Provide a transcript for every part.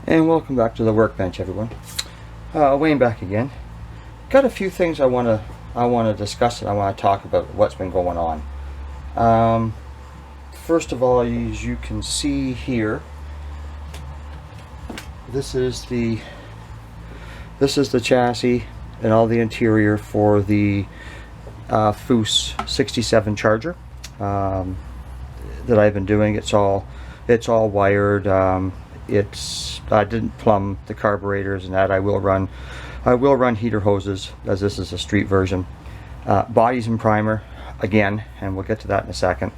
And welcome back to the workbench, everyone. Wayne back again. Got a few things I want to discuss and I want to talk about what's been going on. First of all, as you can see here, this is the chassis and all the interior for the Oose 67 Charger that I've been doing. It's all wired. I didn't plumb the carburetors and that. I will run heater hoses, as this is a street version. Bodies and primer again, and we'll get to that in a second.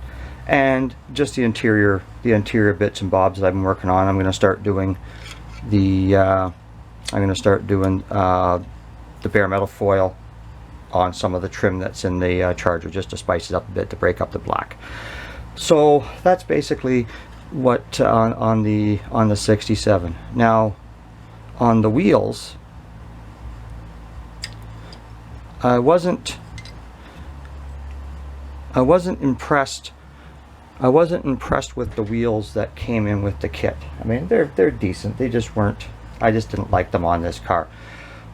And just the interior bits and bobs that I've been working on. I'm going to start doing the bare metal foil on some of the trim that's in the Charger, just to spice it up a bit, to break up the black. So that's basically what on the 67. Now on the wheels, I wasn't impressed with the wheels that came in with the kit. I mean, they're decent, they just weren't, I just didn't like them on this car.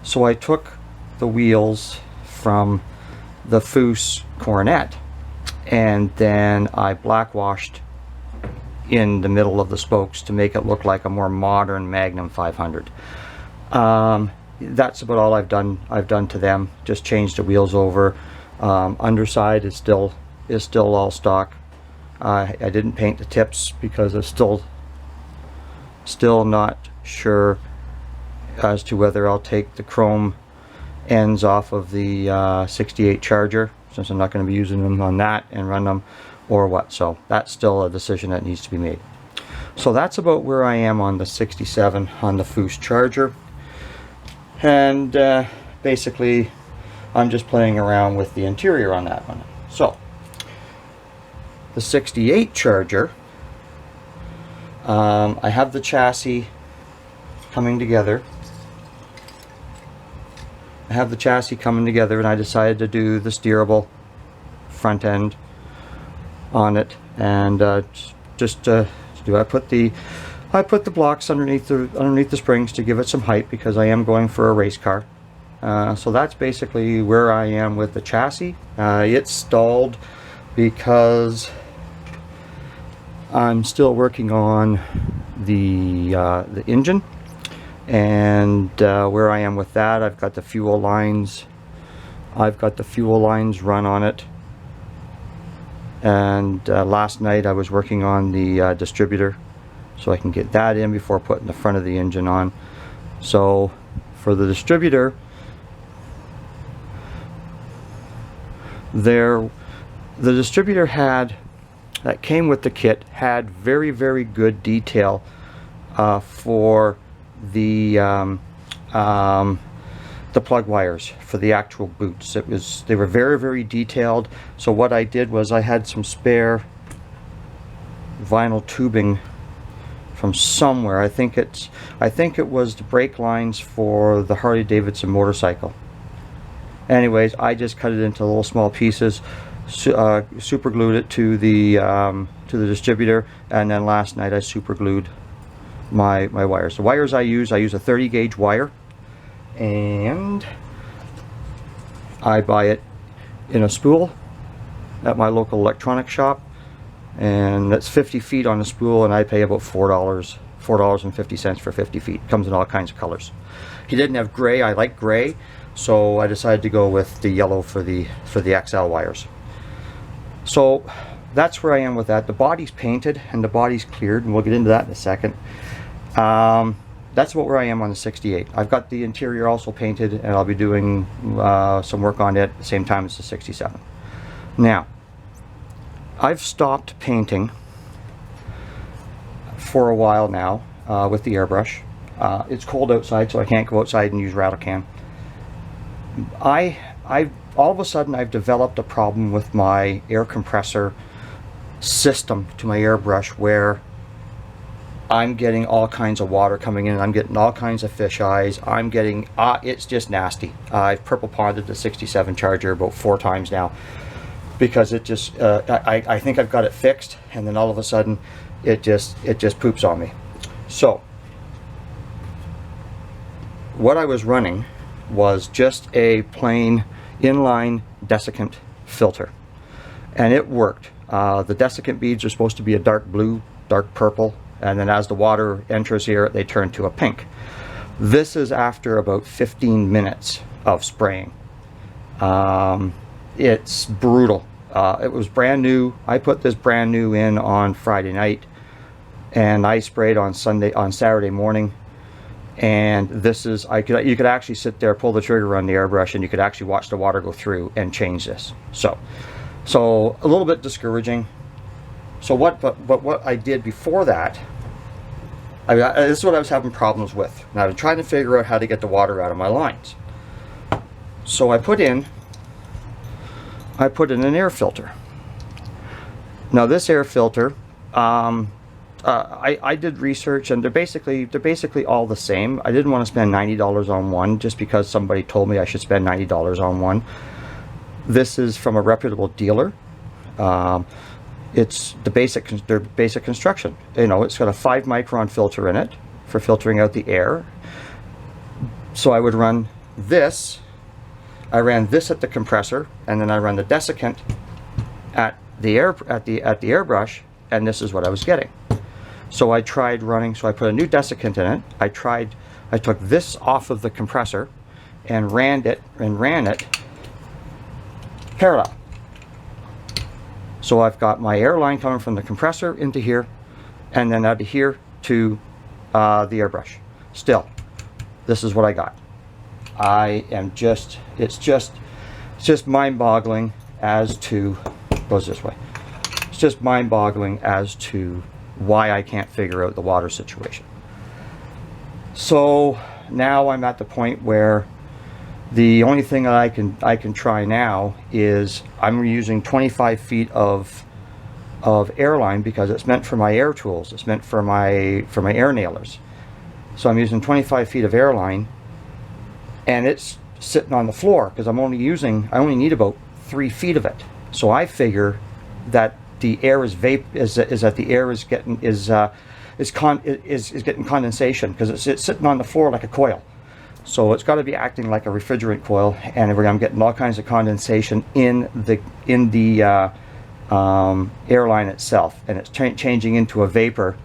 So I took the wheels from the Oose Coronet and then I black washed in the middle of the spokes to make it look like a more modern Magnum 500. That's about all I've done to them. Just changed the wheels over. Underside is still all stock. I didn't paint the tips because I'm still not sure as to whether I'll take the chrome ends off of the 68 Charger, since I'm not going to be using them on that, and run them, or what. So that's still a decision that needs to be made. So that's about where I am on the 67 on the Oose Charger. And basically I'm just playing around with the interior on that one. So the 68 Charger, I have the chassis coming together. And I decided to do the steerable front end on it, and I put the blocks underneath the springs to give it some height, because I am going for a race car. So that's basically where I am with the chassis. It's stalled because I'm still working on the engine, and where I am with that, I've got the fuel lines run on it. And last night I was working on the distributor, so I can get that in before putting the front of the engine on. So for the distributor, the distributor that came with the kit had very, very good detail for the plug wires for the actual boots. They were very, very detailed. So what I did was I had some spare vinyl tubing from somewhere. I think it was the brake lines for the Harley Davidson motorcycle. Anyways, I just cut it into little small pieces, super glued it to the distributor, and then last night I super glued my wires. The wires I use a 30 gauge wire, and I buy it in a spool at my local electronics shop, and that's 50 feet on the spool, and I pay about $4.50 for 50 feet. Comes in all kinds of colors. He didn't have gray. I like gray, so I decided to go with the yellow for the XL wires. So that's where I am with that. The body's painted and the body's cleared, and we'll get into that in a second. That's about where I am on the 68. I've got the interior also painted, and I'll be doing some work on it at the same time as the 67. Now, I've stopped painting for a while now with the airbrush. It's cold outside, so I can't go outside and use rattle can. All of a sudden I've developed a problem with my air compressor system to my airbrush, where I'm getting all kinds of water coming in, and I'm getting all kinds of fish eyes. I'm getting, it's just nasty. I've purple ponded the 67 Charger about 4 times now, because it just, I think I've got it fixed, and then all of a sudden it just poops on me. So what I was running was just a plain inline desiccant filter, and it worked. The desiccant beads are supposed to be a dark blue, dark purple, and then as the water enters here, they turn to a pink. This is after about 15 minutes of spraying. It's brutal. It was brand new. I put this brand new in on Friday night, and I sprayed on Saturday morning. And this is, you could actually sit there, pull the trigger on the airbrush, and you could actually watch the water go through and change this. So a little bit discouraging. So but what I did before that, this is what I was having problems with. And I was trying to figure out how to get the water out of my lines. So I put in an air filter. Now this air filter, I did research, and they're basically all the same. I didn't want to spend $90 on one just because somebody told me I should spend $90 on one. This is from a reputable dealer. It's their basic construction. You know, it's got a 5 micron filter in it for filtering out the air. So I would run this. I ran this at the compressor, and then I run the desiccant at the airbrush, and this is what I was getting. So I tried running. So I put a new desiccant in it. I took this off of the compressor and ran it parallel. So I've got my air line coming from the compressor into here, and then out of here to the airbrush. Still, this is what I got. It's just mind-boggling as to, goes this way. It's just mind-boggling as to why I can't figure out the water situation. So now I'm at the point where the only thing that I can try now is I'm using 25 feet of airline because it's meant for my air tools. It's meant for my air nailers. So I'm using 25 feet of airline, and it's sitting on the floor because I only need about 3 feet of it. So I figure that the air is getting condensation because it's sitting on the floor like a coil. So it's got to be acting like a refrigerant coil, and I'm getting all kinds of condensation in the airline itself, and it's changing into a vapor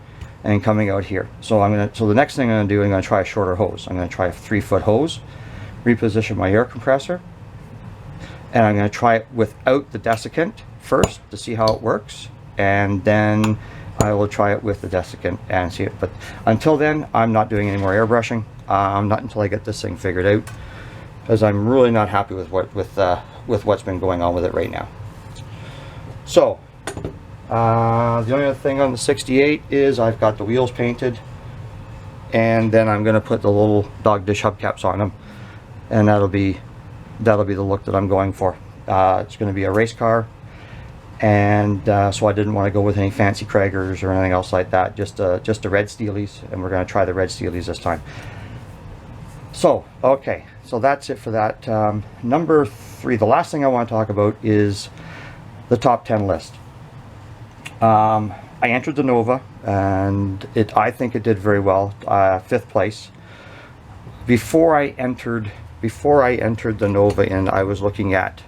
and coming out here. So the next thing I'm going to try a shorter hose. I'm going to try a 3-foot hose, reposition my air compressor, and I'm going to try it without the desiccant first to see how it works, and then I will try it with the desiccant and see it. But until then, I'm not doing any more airbrushing. Not until I get this thing figured out, because I'm really not happy with what's been going on with it right now. So the only other thing on the 68 is I've got the wheels painted, and then I'm going to put the little dog dish hubcaps on them, and that'll be the look that I'm going for. It's going to be a race car, and so I didn't want to go with any fancy Kragers or anything else like that. Just the red Steelies, and we're going to try the red Steelies this time. So, okay, so that's it for that. Number 3, the last thing I want to talk about is the top 10 list. I entered the Nova, and I think it did very well, 5th place. Before I entered the Nova I was looking at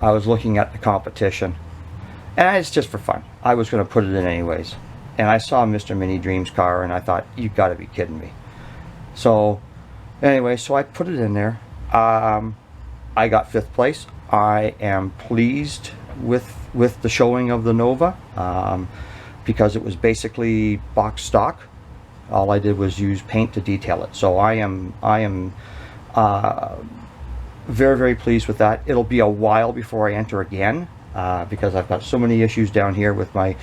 the competition, and it's just for fun. I was going to put it in anyways, and I saw Mr. Mini Dreams car, and I thought, you got to be kidding me. So anyway, so I put it in there. I got 5th place. I am pleased with the showing of the Nova, because it was basically box stock. All I did was use paint to detail it. So I am very, very pleased with that. It'll be a while before I enter again, because I've got so many issues down here with my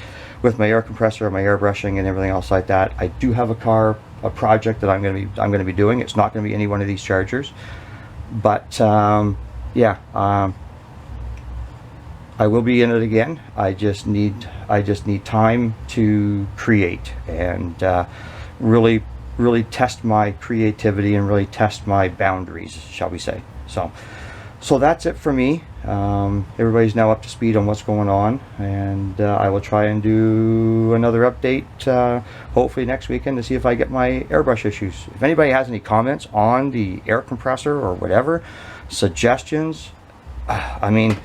air compressor, my airbrushing, and everything else like that. I do have a project that I'm going to be doing. It's not going to be any one of these chargers, but yeah, I will be in it again. I just need time to create and really test my creativity and really test my boundaries, shall we say. So So that's it for me. Everybody's now up to speed on what's going on, and I will try and do another update hopefully next weekend to see if I get my airbrush issues. If anybody has any comments on the air compressor or whatever, suggestions, I mean,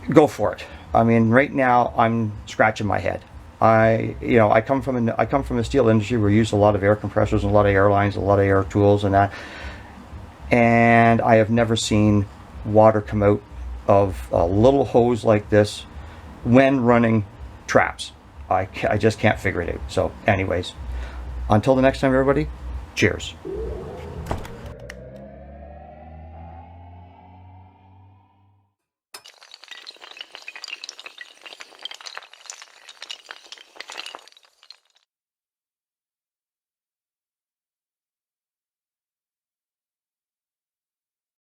go for it. I mean, right now I'm scratching my head. I come from the steel industry where we use a lot of air compressors and a lot of airlines, a lot of air tools and that, and I have never seen water come out of a little hose like this when running traps. I just can't figure it out. So anyways, until the next time, everybody, cheers.